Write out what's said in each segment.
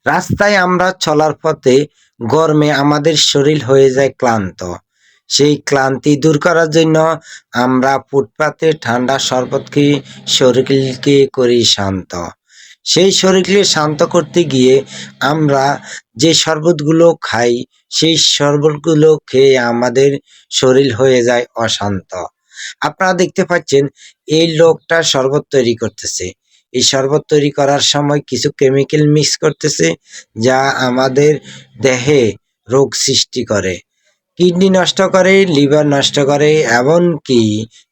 রাস্তায় আমরা চলার পথে গরমে আমাদের শরীর হয়ে যায় ক্লান্ত। সেই ক্লান্তি দূর করার জন্য আমরা ফুটপাতে ঠান্ডা শরবত খেয়ে শরীরকে করি শান্ত। সেই শরীরকে শান্ত করতে গিয়ে আমরা যে শরবতগুলো খাই, সেই শরবতগুলো খেয়ে আমাদের শরীর হয়ে যায় অশান্ত। আপনারা দেখতে পাচ্ছেন এই লোকটা শরবত তৈরি করতেছে। এই শরবত তৈরি করার সময় কিছু কেমিক্যাল মিক্স করতেছে, যা আমাদের দেহে রোগ সৃষ্টি করে, কিডনি নষ্ট করে, লিভার নষ্ট করে, এমনকি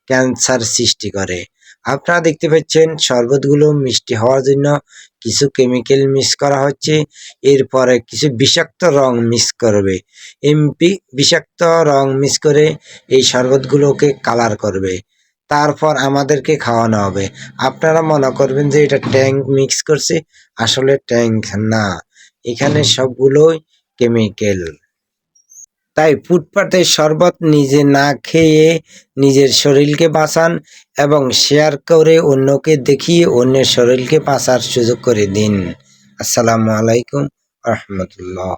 ক্যান্সার সৃষ্টি করে। আপনারা দেখতে পাচ্ছেন শরবতগুলো মিষ্টি হওয়ার জন্য কিছু কেমিক্যাল মিক্স করা হচ্ছে। এরপরে কিছু বিষাক্ত রং মিক্স করবে। বিষাক্ত রং মিক্স করে এই শরবতগুলোকে কালার করবে। তারপর আমাদেরকে খাওয়ানো হবে। আপনারা মনে করবেন যে এটা ট্যাঙ্ক মিক্স করছে, আসলে ট্যাঙ্ক না, এখানে সবগুলোই কেমিক্যাল। তাই ফুটপাতের শরবত নিজে না খেয়ে নিজের শরীরকে বাঁচান এবং শেয়ার করে অন্যকে দেখিয়ে অন্যের শরীরকে বাঁচার সুযোগ করে দিন। আসসালামু আলাইকুম রহমতুল্লাহ।